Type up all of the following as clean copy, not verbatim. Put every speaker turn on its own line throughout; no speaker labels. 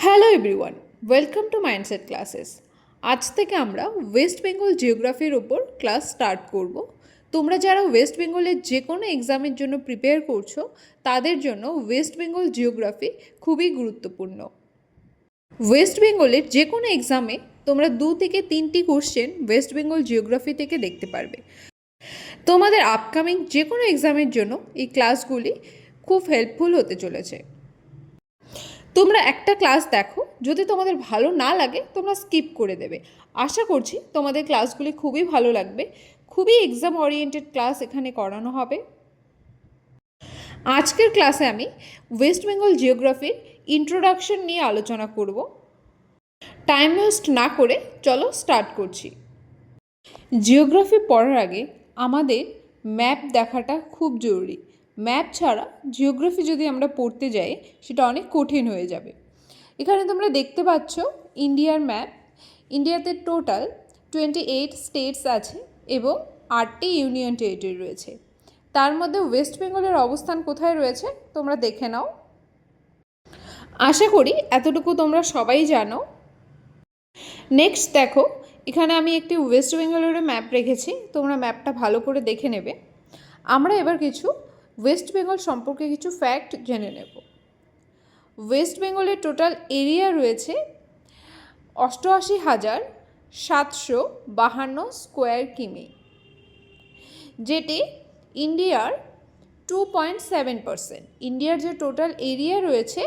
Hello everyone, welcome to mindset classes. আজ থেকে আমরা ওয়েস্ট বেঙ্গল জিওগ্রাফির ওপর ক্লাস স্টার্ট করব। তোমরা যারা ওয়েস্ট বেঙ্গলের যে কোনো এক্সামের জন্য প্রিপেয়ার করছো তাদের জন্য ওয়েস্ট বেঙ্গল জিওগ্রাফি খুবই গুরুত্বপূর্ণ। ওয়েস্ট বেঙ্গলের যে কোনো এক্সামে তোমরা 2 থেকে 3টি কোশ্চেন ওয়েস্ট বেঙ্গল জিওগ্রাফি থেকে দেখতে পারবে। তোমাদের আপকামিং যে কোনো এক্সামের জন্য এই ক্লাসগুলি খুব হেল্পফুল হতে চলেছে। তোমরা একটা ক্লাস দেখো, যদি তোমাদের ভালো না লাগে তোমরা স্কিপ করে দেবে। আশা করছি তোমাদের ক্লাসগুলি খুবই ভালো লাগবে। খুবই এক্সাম ওরিয়েন্টেড ক্লাস এখানে করানো হবে। আজকের ক্লাসে আমি ওয়েস্ট বেঙ্গল জিওগ্রাফির ইন্ট্রোডাকশন নিয়ে আলোচনা করব। টাইম ওয়েস্ট না করে চলো স্টার্ট করছি। জিওগ্রাফি পড়ার আগে আমাদের ম্যাপ দেখাটা খুব জরুরি। ম্যাপ ছাড়া জিওগ্রাফি যদি আমরা পড়তে যাই সেটা অনেক কঠিন হয়ে যাবে। এখানে তোমরা দেখতে পাচ্ছ ইন্ডিয়ার ম্যাপ। ইন্ডিয়াতে টোটাল 28 স্টেটস আছে এবং 8টি ইউনিয়ন টেরিটরি রয়েছে। তার মধ্যে ওয়েস্ট বেঙ্গলের অবস্থান কোথায় রয়েছে তোমরা দেখে নাও। আশা করি এতটুকু তোমরা সবাই জানো। নেক্সট দেখো, এখানে আমি একটি ওয়েস্ট বেঙ্গলের ম্যাপ রেখেছি, তোমরা ম্যাপটা ভালো করে দেখে নেবে। আমরা এবার কিছু ওয়েস্ট বেঙ্গল সম্পর্কে কিছু ফ্যাক্ট জেনে নেব। ওয়েস্ট বেঙ্গলের টোটাল এরিয়া রয়েছে 88,752 স্কোয়ার কিমি, যেটি ইন্ডিয়ার 2.7%। ইন্ডিয়ার যে টোটাল এরিয়া রয়েছে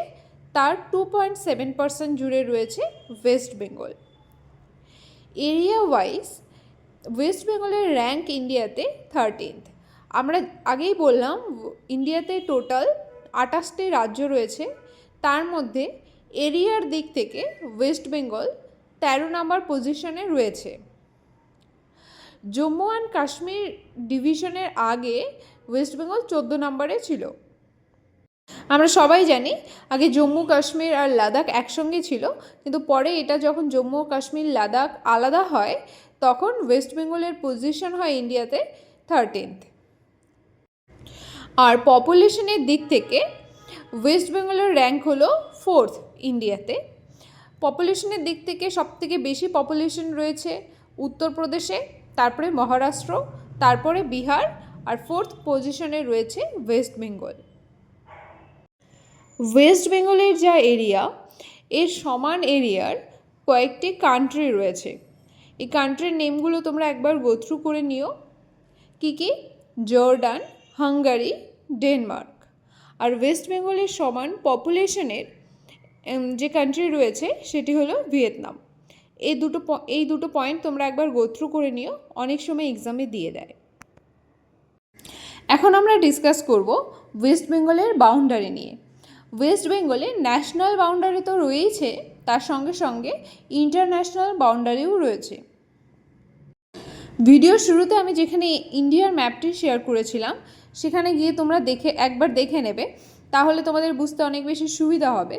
তার 2.7% জুড়ে রয়েছে West Bengal. Area wise West বেঙ্গলের র্যাঙ্ক ইন্ডিয়াতে 13th। আমরা আগেই বললাম ইন্ডিয়াতে টোটাল 28টি রাজ্য রয়েছে, তার মধ্যে এরিয়ার দিক থেকে ওয়েস্ট বেঙ্গল 13 নম্বর পজিশনে রয়েছে। জম্মু অ্যান্ড কাশ্মীর ডিভিশনের আগে ওয়েস্ট বেঙ্গল 14 নম্বরে ছিল। আমরা সবাই জানি আগে জম্মু কাশ্মীর আর লাদাখ একসঙ্গে ছিল, কিন্তু পরে এটা যখন জম্মু কাশ্মীর লাদাখ আলাদা হয় তখন ওয়েস্ট বেঙ্গলের পজিশন হয় ইন্ডিয়াতে 13th। আর পপুলেশনের দিক থেকে ওয়েস্ট বেঙ্গলের র্যাঙ্ক হলো 4th ইন্ডিয়াতে। পপুলেশনের দিক থেকে সবথেকে বেশি পপুলেশন রয়েছে উত্তরপ্রদেশে, তারপরে মহারাষ্ট্র, তারপরে বিহার, আর 4th পজিশনে রয়েছে ওয়েস্ট বেঙ্গল। ওয়েস্ট বেঙ্গলের যা এরিয়া, এর সমান এরিয়ার কয়েকটি কান্ট্রি রয়েছে। এই কান্ট্রির নেমগুলো তোমরা একবার গো থ্রু করে নিও। কী কী? Jordan, Hungary, Denmark. আর ওয়েস্ট বেঙ্গলের সমান পপুলেশনের যে কান্ট্রি রয়েছে সেটি হলো ভিয়েতনাম। এই দুটো পয়েন্ট তোমরা একবার গো থ্রু করে নিও, অনেক সময় এক্সামে দিয়ে দেয়। এখন আমরা ডিসকাস করব ওয়েস্ট বেঙ্গলের বাউন্ডারি নিয়ে। ওয়েস্ট বেঙ্গলে ন্যাশনাল বাউন্ডারি তো রয়েছে, তার সঙ্গে সঙ্গে ইন্টারন্যাশনাল বাউন্ডারিও রয়েছে। ভিডিওর শুরুতে আমি যেখানে ইন্ডিয়ার ম্যাপটি শেয়ার করেছিলাম সেখানে গিয়ে তোমরা একবার দেখে নেবে, তাহলে তোমাদের বুঝতে অনেক বেশি সুবিধা হবে।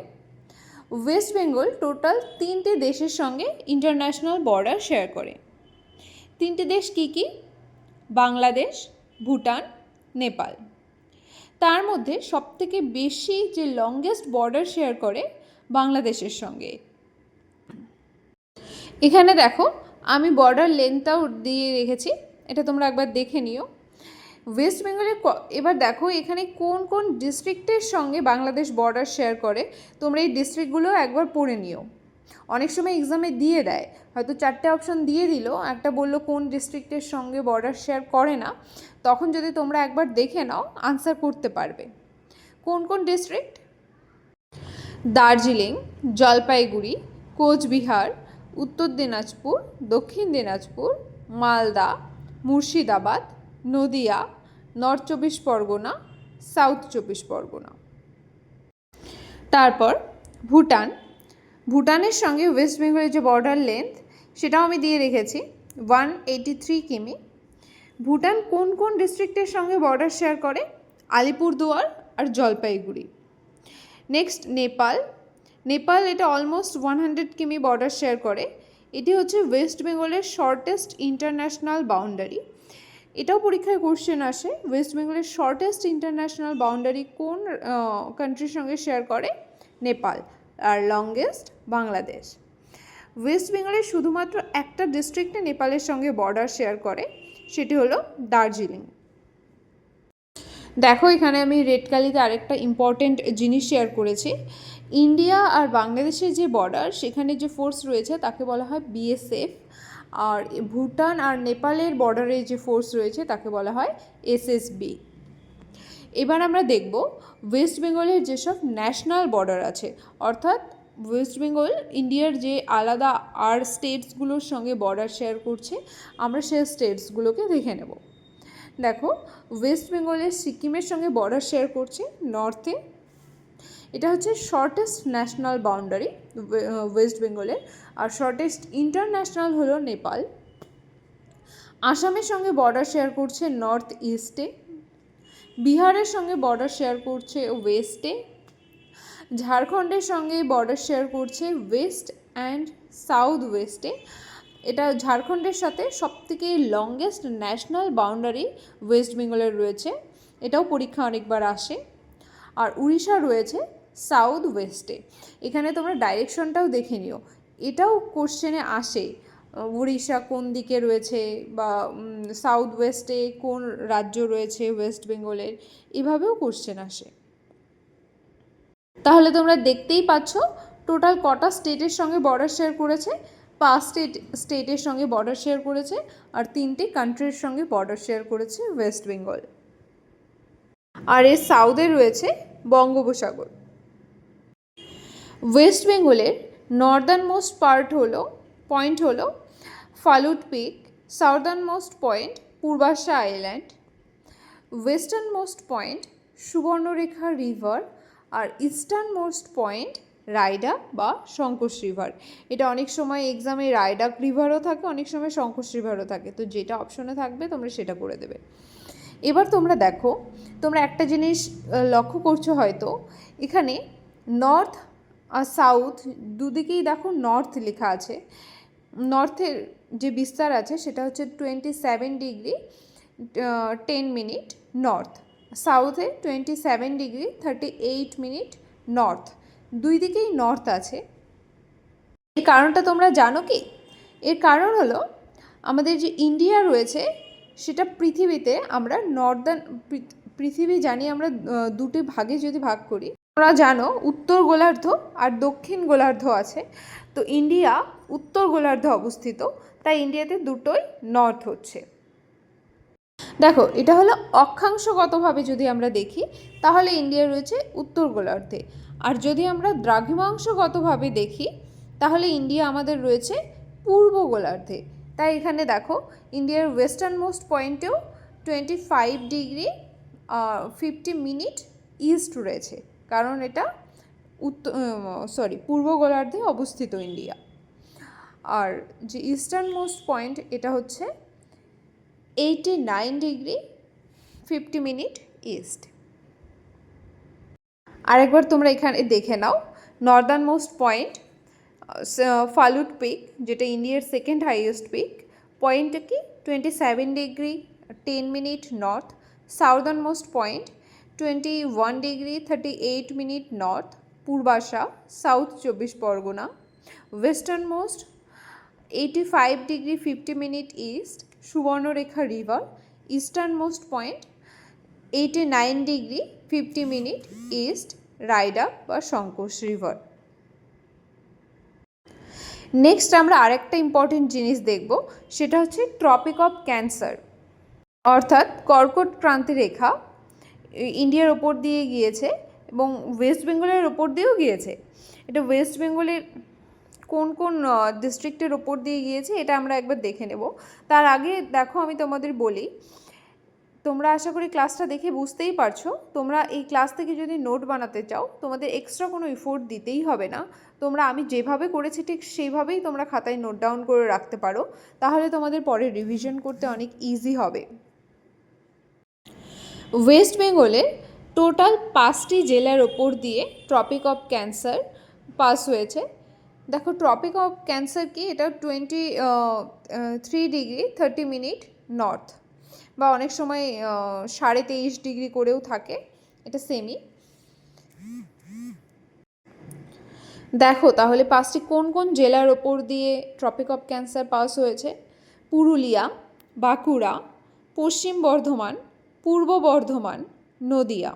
ওয়েস্ট বেঙ্গল টোটাল 3টে দেশের সঙ্গে ইন্টারন্যাশনাল বর্ডার শেয়ার করে। 3টে দেশ কী কী? বাংলাদেশ, ভুটান, নেপাল। তার মধ্যে সবথেকে বেশি যে লংগেস্ট বর্ডার শেয়ার করে বাংলাদেশের সঙ্গে। এখানে দেখো আমি বর্ডার লেন্থটাও দিয়ে রেখেছি, এটা তোমরা একবার দেখে নিও। ওয়েস্ট বেঙ্গলের এবার দেখো এখানে কোন কোন ডিস্ট্রিক্টের সঙ্গে বাংলাদেশ বর্ডার শেয়ার করে, তোমরা এই ডিস্ট্রিক্টগুলো একবার পড়ে নিও। অনেক সময় এক্সামে দিয়ে দেয়, হয়তো 4টে অপশন দিয়ে দিল, একটা বললো কোন ডিস্ট্রিক্টের সঙ্গে বর্ডার শেয়ার করে না, তখন যদি তোমরা একবার দেখে নাও আনসার করতে পারবে। কোন কোন ডিস্ট্রিক্ট? দার্জিলিং, জলপাইগুড়ি, কোচবিহার, উত্তর দিনাজপুর, দক্ষিণ দিনাজপুর, মালদা, মুর্শিদাবাদ, নদিয়া, নর্থ 24 পরগনা, সাউথ 24 পরগনা। তারপর ভুটান। ভুটানের সঙ্গে ওয়েস্ট বেঙ্গলের যে বর্ডার লেন্থ সেটাও আমি দিয়ে রেখেছি 183 কিমি। ভুটান কোন কোন ডিস্ট্রিক্টের সঙ্গে বর্ডার শেয়ার করে? আলিপুরদুয়ার আর জলপাইগুড়ি। নেক্সট নেপাল। নেপাল এটা অলমোস্ট 100 কিমি বর্ডার শেয়ার করে। এটি হচ্ছে ওয়েস্ট বেঙ্গলের শর্টেস্ট ইন্টারন্যাশনাল বাউন্ডারি। এটাও পরীক্ষায় কোশ্চেন আসে, ওয়েস্ট বেঙ্গলের শর্টেস্ট ইন্টারন্যাশনাল বাউন্ডারি কোন কান্ট্রির সঙ্গে শেয়ার করে? নেপাল। আর লংগেস্ট বাংলাদেশ। ওয়েস্ট বেঙ্গলের শুধুমাত্র একটা ডিস্ট্রিক্টে নেপালের সঙ্গে বর্ডার শেয়ার করে, সেটি হলো দার্জিলিং। দেখো এখানে আমি রেড কালিতে আরেকটা ইম্পর্টেন্ট জিনিস শেয়ার করেছি। ইন্ডিয়া আর বাংলাদেশের যে বর্ডার, সেখানে যে ফোর্স রয়েছে তাকে বলা হয় বিএসএফ, আর ভুটান আর নেপালের বর্ডারে যে ফোর্স রয়েছে তাকে বলা হয় এসএসবি। এবার আমরা দেখব ওয়েস্ট বেঙ্গলের যেসব ন্যাশনাল বর্ডার আছে, অর্থাৎ ওয়েস্ট বেঙ্গল ইন্ডিয়ার যে আলাদা আর স্টেটসগুলোর সঙ্গে বর্ডার শেয়ার করছে, আমরা সেই স্টেটসগুলোকে দেখে নেব। দেখো, ওয়েস্ট বেঙ্গলের সিকিমের সঙ্গে বর্ডার শেয়ার করছে নর্থে, এটা হচ্ছে শর্টেস্ট ন্যাশনাল বাউন্ডারি ওয়েস্ট বেঙ্গলের, আর শর্টেস্ট ইন্টারন্যাশনাল হলো নেপাল। আসামের সঙ্গে বর্ডার শেয়ার করছে নর্থ ইস্টে, বিহারের সঙ্গে বর্ডার শেয়ার করছে ওয়েস্টে, ঝাড়খণ্ডের সঙ্গে বর্ডার শেয়ার করছে ওয়েস্ট অ্যান্ড সাউথ ওয়েস্টে। এটা ঝাড়খণ্ডের সাথে সবথেকে লংগেস্ট ন্যাশনাল বাউন্ডারি ওয়েস্ট বেঙ্গলের রয়েছে, এটাও পরীক্ষা অনেকবার আসে। আর উড়িষ্যা রয়েছে সাউথ ওয়েস্টে। এখানে তোমরা ডাইরেকশনটাও দেখে নিও, এটাও কোশ্চেনে আসে, উড়িষ্যা কোন দিকে রয়েছে বা সাউথ ওয়েস্টে কোন রাজ্য রয়েছে ওয়েস্ট বেঙ্গলের, এভাবেও কোশ্চেন আসে। তাহলে তোমরা দেখতেই পাচ্ছ টোটাল কটা স্টেটের সঙ্গে বর্ডার শেয়ার করেছে। 5 স্টেটের সঙ্গে বর্ডার শেয়ার করেছে, আর 3টে কান্ট্রির সঙ্গে বর্ডার শেয়ার করেছে ওয়েস্ট বেঙ্গল। আর এর সাউথে রয়েছে বঙ্গোপসাগর। ওয়েস্ট বেঙ্গলের নর্দার্ন মোস্ট পয়েন্ট হলো Phalut peak, southern most point Purbasha island, western most point Subarnarekha river, আর ইস্টার্ন মোস্ট পয়েন্ট রায়ডাক বা শঙ্কোশ রিভার। এটা অনেক সময় এক্সামে রায়ডাক রিভারও থাকে, অনেক সময় শঙ্কোশ রিভারও থাকে, তো যেটা অপশনে থাকবে তোমরা সেটা করে দেবে। এবার তোমরা দেখো, তোমরা একটা জিনিস লক্ষ্য করছো হয়তো, এখানে নর্থ আর সাউথ দুদিকেই দেখো নর্থ লেখা আছে। নর্থের যে বিস্তার আছে সেটা হচ্ছে 27 ডিগ্রি 10 মিনিট নর্থ, সাউথে 27 ডিগ্রি 38 মিনিট নর্থ, দুই দিকেই নর্থ আছে। এর কারণটা তোমরা জানো কি? এর কারণ হলো আমাদের যে ইন্ডিয়া রয়েছে সেটা পৃথিবীতে আমরা পৃথিবী জানি আমরা দুটি ভাগে যদি ভাগ করি, তোমরা জানো উত্তর গোলার্ধ আর দক্ষিণ গোলার্ধ আছে, তো ইন্ডিয়া উত্তর গোলার্ধে অবস্থিত, তাই ইন্ডিয়াতে দুটোই নর্থ হচ্ছে। দেখো, এটা হলো অক্ষাংশগতভাবে যদি আমরা দেখি তাহলে ইন্ডিয়া রয়েছে উত্তর গোলার্ধে, আর যদি আমরা দ্রাঘিমাংশগতভাবে দেখি তাহলে ইন্ডিয়া আমাদের রয়েছে পূর্ব গোলার্ধে। তাই এখানে দেখো ইন্ডিয়ার ওয়েস্টার্ন মোস্ট পয়েন্টেও 25 ডিগ্রি 50 মিনিট ইস্ট রয়েছে, কারণ এটা পূর্ব গোলার্ধে অবস্থিত ইন্ডিয়া। আর যে ইস্টার্ন মোস্ট পয়েন্ট এটা হচ্ছে 89 ডিগ্রি 50 মিনিট ইস্ট। আরেকবার তোমরা এখানে দেখে নাও, northern most point Phalut peak, যেটা ইন্ডিয়ার সেকেন্ড হাইয়েস্ট পিক, পয়েন্টটা কি 27 degree 10 minute north, southern most point 21 degree 38 minute north Purbasha south 24 Parganas, western most 85 degree 50 minute east Subarnarekha river, eastern most point 89 degree 50 minute east Raidak বা শঙ্কোশ রিভার। নেক্সট আমরা আরেকটা important জিনিস দেখব, সেটা হচ্ছে ট্রপিক অফ ক্যান্সার, অর্থাৎ কর্কট ক্রান্তি রেখা ইন্ডিয়ার ওপর দিয়ে গিয়েছে এবং ওয়েস্ট বেঙ্গলের ওপর দিয়েও গিয়েছে। এটা ওয়েস্ট বেঙ্গলের কোন কোন ডিস্ট্রিক্টের ওপর দিয়ে গিয়েছে এটা আমরা একবার দেখে নেব। তার আগে দেখো আমি তোমাদের বলি, তোমরা আশা করি ক্লাসটা দেখে বুঝতেই পারছো, তোমরা এই ক্লাস থেকে যদি নোট বানাতে চাও তোমাদের এক্সট্রা কোনো এফোর্ট দিতেই হবে না, তোমরা আমি যেভাবে করেছি ঠিক সেইভাবেই তোমরা খাতায় নোট ডাউন করে রাখতে পারো, তাহলে তোমাদের পরে রিভিশন করতে অনেক ইজি হবে। ওয়েস্ট বেঙ্গলের টোটাল 5টি জেলার ওপর দিয়ে ট্রপিক অফ ক্যান্সার পাস হয়েছে। দেখো ট্রপিক অফ ক্যান্সার কি, এটা 23 ডিগ্রি 30 মিনিট নর্থ, বা অনেক সময় 23.5 ডিগ্রি করেও থাকে, এটা সেমি। দেখো তাহলে পাঁচটি কোন কোন জেলার ওপর দিয়ে ট্রপিক অফ ক্যান্সার পাস হয়েছে। পুরুলিয়া, বাঁকুড়া, পশ্চিম বর্ধমান, পূর্ব বর্ধমান, নদিয়া।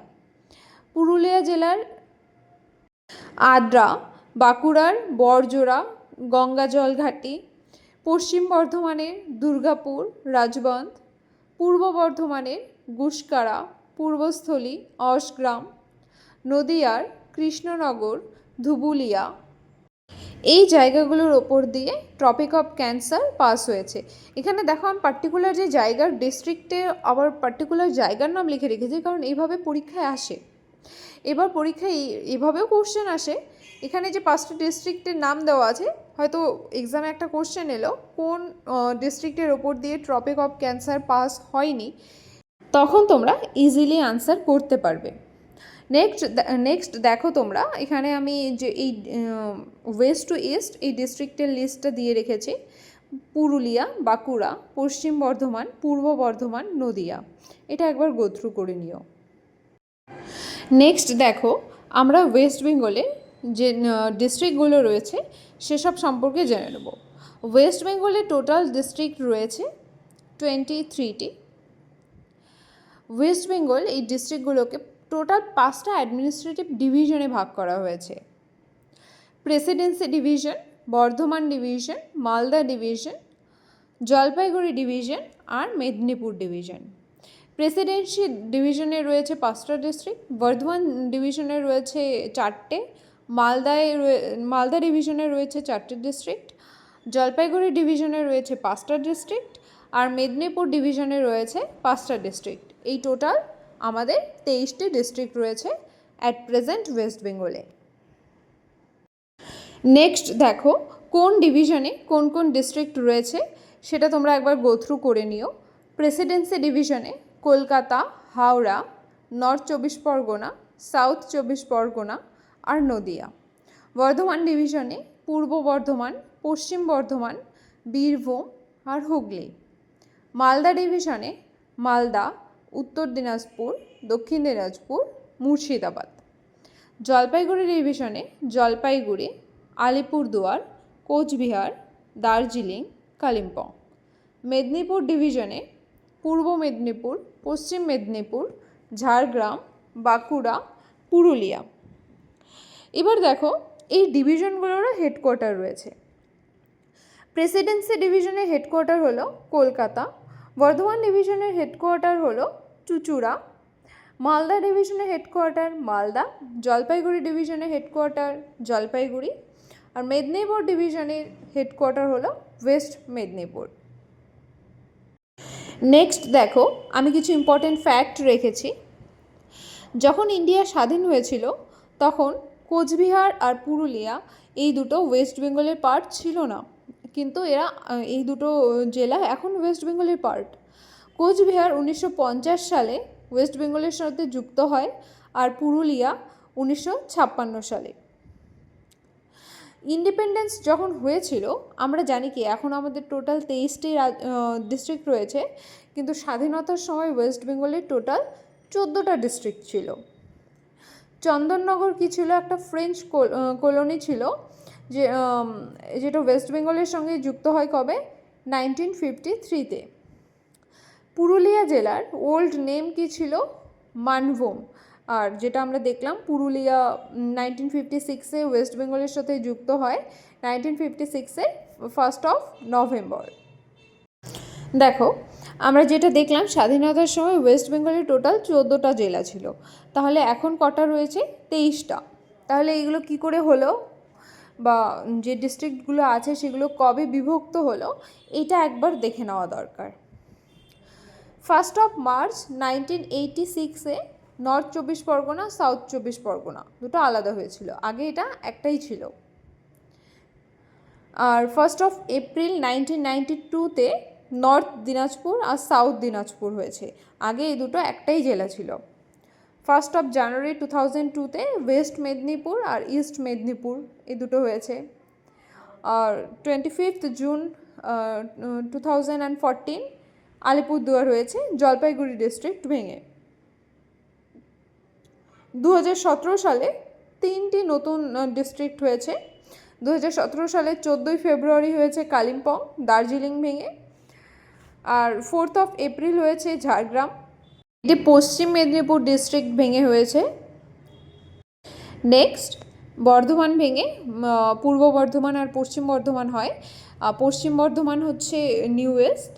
পুরুলিয়া জেলার আদ্রা, বাঁকুড়ার বড়জোড়া, গঙ্গাজল ঘাটি, পশ্চিম বর্ধমানের দুর্গাপুর, রাজবন্ধ, পূর্ব বর্ধমানের গুসকারা, পূর্বস্থলী, অসগ্রাম, নদিয়ার কৃষ্ণনগর, ধুবুলিয়া। এই জায়গাগুলোর ওপর দিয়ে ট্রপিক অফ ক্যান্সার পাস হয়েছে। এখানে দেখো আমি পার্টিকুলার যে জায়গার ডিস্ট্রিক্টে আবার পার্টিকুলার জায়গার নাম লিখে রেখেছি, কারণ এইভাবে পরীক্ষায় আসে। এবার পরীক্ষায় এভাবেও কোশ্চেন আসে। এখানে যে পাঁচটা ডিস্ট্রিক্টের নাম দেওয়া আছে, হয়তো এক্সামে একটা কোশ্চেন এলো কোন ডিস্ট্রিক্টের ওপর দিয়ে ট্রপিক অফ ক্যান্সার পাস হয়নি, তখন তোমরা ইজিলি আনসার করতে পারবে। নেক্সট দেখো তোমরা, এখানে আমি যে এই ওয়েস্ট টু ইস্ট এই ডিস্ট্রিক্টের লিস্টটা দিয়ে রেখেছি। পুরুলিয়া, বাঁকুড়া, পশ্চিম বর্ধমান, পূর্ব বর্ধমান, নদিয়া। এটা একবার গো থ্রু করে নিও। নেক্সট দেখো, আমরা ওয়েস্ট বেঙ্গলে যে ডিস্ট্রিক্টগুলো রয়েছে সেসব সম্পর্কে জেনে নেব। ওয়েস্ট বেঙ্গলে টোটাল ডিস্ট্রিক্ট রয়েছে 23টি। ওয়েস্ট বেঙ্গল এই ডিস্ট্রিক্টগুলোকে টোটাল 5টা অ্যাডমিনিস্ট্রেটিভ ডিভিশনে ভাগ করা হয়েছে। Presidency division, Bardhaman division, Malda division, Jalpaiguri division আর মেদিনীপুর ডিভিশন। প্রেসিডেন্সি ডিভিশনে রয়েছে 5টা ডিস্ট্রিক্ট, বর্ধমান ডিভিশনে রয়েছে 4টে, মালদা ডিভিশনে রয়েছে 4টে ডিস্ট্রিক্ট, জলপাইগুড়ি ডিভিশনে রয়েছে 5টা ডিস্ট্রিক্ট আর মেদিনীপুর ডিভিশনে রয়েছে 5টা ডিস্ট্রিক্ট। এই টোটাল আমাদের 23টি ডিস্ট্রিক্ট রয়েছে অ্যাট প্রেজেন্ট ওয়েস্ট বেঙ্গলে। নেক্সট দেখো কোন ডিভিশনে কোন কোন ডিস্ট্রিক্ট রয়েছে সেটা তোমরা একবার গো থ্রু করে নিও। প্রেসিডেন্সি ডিভিশনে কলকাতা, হাওড়া, নর্থ 24 পরগনা, সাউথ 24 পরগনা আর নদিয়া। বর্ধমান ডিভিশনে পূর্ব বর্ধমান, পশ্চিম বর্ধমান, বীরভূম আর হুগলি। মালদা ডিভিশনে মালদা, উত্তর দিনাজপুর, দক্ষিণ দিনাজপুর, মুর্শিদাবাদ। জলপাইগুড়ি ডিভিশনে জলপাইগুড়ি, আলিপুরদুয়ার, কোচবিহার, দার্জিলিং, কালিম্পং। মেদিনীপুর ডিভিশনে পূর্ব মেদিনীপুর, পশ্চিম মেদিনীপুর, ঝাড়গ্রাম, বাঁকুড়া, পুরুলিয়া। এবার দেখো এই ডিভিশনগুলোরও হেডকোয়ার্টার রয়েছে। প্রেসিডেন্সি ডিভিশনের হেডকোয়ার্টার হলো কলকাতা, বর্ধমান ডিভিশনের হেডকোয়ার্টার হলো চুঁচুড়া, মালদা ডিভিশনের হেডকোয়ার্টার মালদা, জলপাইগুড়ি ডিভিশনের হেডকোয়ার্টার জলপাইগুড়ি আর মেদিনীপুর ডিভিশনের হেডকোয়ার্টার হলো ওয়েস্ট মেদিনীপুর। নেক্সট দেখো আমি কিছু ইম্পর্টেন্ট ফ্যাক্ট রেখেছি। যখন ইন্ডিয়া স্বাধীন হয়েছিল তখন কোচবিহার আর পুরুলিয়া এই দুটো ওয়েস্ট বেঙ্গলের পার্ট ছিল না, কিন্তু এই দুটো জেলা এখন ওয়েস্ট বেঙ্গলের পার্ট। কোচবিহার 1950 সালে ওয়েস্ট বেঙ্গলের সাথে যুক্ত হয় আর পুরুলিয়া 1956 সালে। ইন্ডিপেন্ডেন্স যখন হয়েছিল আমরা জানি কি এখন আমাদের টোটাল 23টি ডিস্ট্রিক্ট রয়েছে, কিন্তু স্বাধীনতার সময় ওয়েস্ট বেঙ্গলের টোটাল 14টা ডিস্ট্রিক্ট ছিল। চন্দননগর কি ছিল, একটা ফ্রেঞ্চ কলোনি ছিল যেটা ওয়েস্ট বেঙ্গলের সঙ্গে যুক্ত হয় কবে, 1953-তে। পুরুলিয়া জেলার ওল্ড নেম কি ছিল, মানভূম। আর যেটা আমরা দেখলাম পুরুলিয়া 1956-এ ওয়েস্ট বেঙ্গলের সাথে যুক্ত হয় 1956-এর 1 নভেম্বর। দেখো আমরা যেটা দেখলাম স্বাধীনতার সময় ওয়েস্ট বেঙ্গলের টোটাল 14টা জেলা ছিল, তাহলে এখন কটা রয়েছে, 23টা। তাহলে এইগুলো কি করে হলো বা যে ডিস্ট্রিক্টগুলো আছে সেগুলো কবে বিভক্ত হলো এটা একবার দেখে নেওয়া দরকার। 1 মার্চ 1986-এ নর্থ 24 পরগনা, সাউথ 24 পরগনা দুটো আলাদা হয়েছিল, আগে এটা একটাই ছিল। আর 1 এপ্রিল 1992-তে নর্থ দিনাজপুর আর সাউথ দিনাজপুর হয়েছে, আগে এই দুটো একটাই জেলা ছিল। 1 জানুয়ারি 2002-তে ওয়েস্ট মেদিনীপুর আর ইস্ট মেদিনীপুর এই দুটো হয়েছে। আর 25 জুন 2014 আলিপুরদুয়ার হয়েছে জলপাইগুড়ি ডিস্ট্রিক্ট ভেঙে। 2017 সালে 3টি নতুন ডিস্ট্রিক্ট হয়েছে সালে 14ই ফেব্রুয়ারি হয়েছে কালিম্পং দার্জিলিং ভেঙে। আর 4 এপ্রিল হয়েছে ঝাড়গ্রাম, এটি পশ্চিম মেদিনীপুর ডিস্ট্রিক্ট ভেঙে হয়েছে। নেক্সট বর্ধমান ভেঙে পূর্ব বর্ধমান আর পশ্চিম বর্ধমান হয়। পশ্চিম বর্ধমান হচ্ছে নিউ ওয়েস্ট,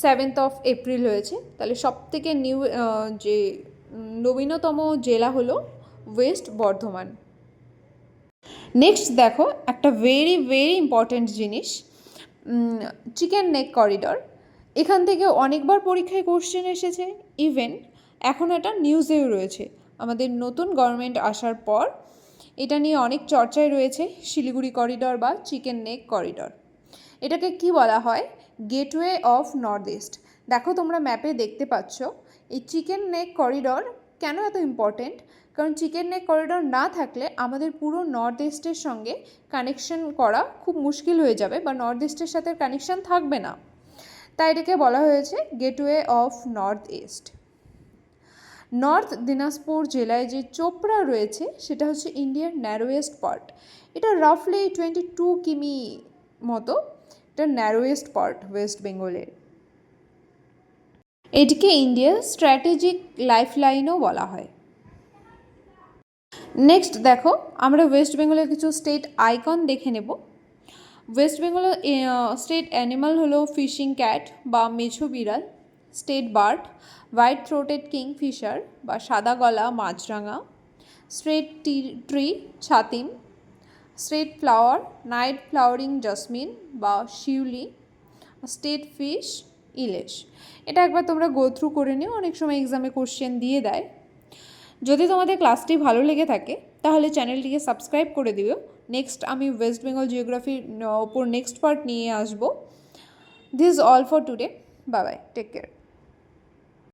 7 এপ্রিল হয়েছে। তাহলে সবথেকে যে নবীনতম জেলা হলো ওয়েস্ট বর্ধমান। নেক্সট দেখো একটা ভেরি ইম্পর্ট্যান্ট জিনিস, চিকেন নেক করিডর। এখান থেকে অনেকবার পরীক্ষায় কোশ্চেন এসেছে, ইভেন এখন এটা নিউজেও রয়েছে। আমাদের নতুন গভর্নমেন্ট আসার পর এটা নিয়ে অনেক চর্চায় রয়েছে, শিলিগুড়ি করিডর বা চিকেন নেক করিডর। এটাকে কি বলা হয়? Gateway of north east. দেখো তোমরা ম্যাপে দেখতে পাচ্ছ এই চিকেন নেক করিডর কেন এত ইম্পর্টেন্ট, কারণ চিকেন নেক করিডর না থাকলে আমাদের পুরো নর্থ ইস্টের সঙ্গে কানেকশন করা খুব মুশকিল হয়ে যাবে, বা নর্থ ইস্টের সাথে কানেকশন থাকবে না। তাই এটাকে বলা হয়েছে gateway of north east. North Dinajpur জেলায় যে চোপড়া রয়েছে সেটা হচ্ছে ইন্ডিয়ার ন্যারোয়েস্ট পার্ট। এটা রাফলি 22 কিমি মতো, এটা ন্যারোয়েস্ট পার্ট ওয়েস্ট বেঙ্গলের। এটিকে ইন্ডিয়ার স্ট্র্যাটেজিক লাইফলাইনও বলা হয়। নেক্সট দেখো আমরা ওয়েস্ট বেঙ্গলের কিছু স্টেট আইকন দেখে নেব। ওয়েস্ট বেঙ্গলের স্টেট অ্যানিমাল হলো ফিশিং ক্যাট বা মেছো বিড়াল, state bird white throated kingfisher বা সাদা গলা মাছরাঙা, স্টেট ট্রি ছাতিম, state flower night flowering jasmine বা শিউলি, স্টেট ফিশ ইলিশ। এটা একবার তোমরা গো থ্রু করে নিও, অনেক সময় এক্সামে কোশ্চেন দিয়ে দেয়। যদি তোমাদের ক্লাসটি ভালো লেগে থাকে তাহলে চ্যানেলটিকে সাবস্ক্রাইব করে দিও। নেক্সট আমি ওয়েস্ট বেঙ্গল জিওগ্রাফির ওপর নেক্সট পার্ট নিয়ে আসবো। This is all for today, bye bye, take care.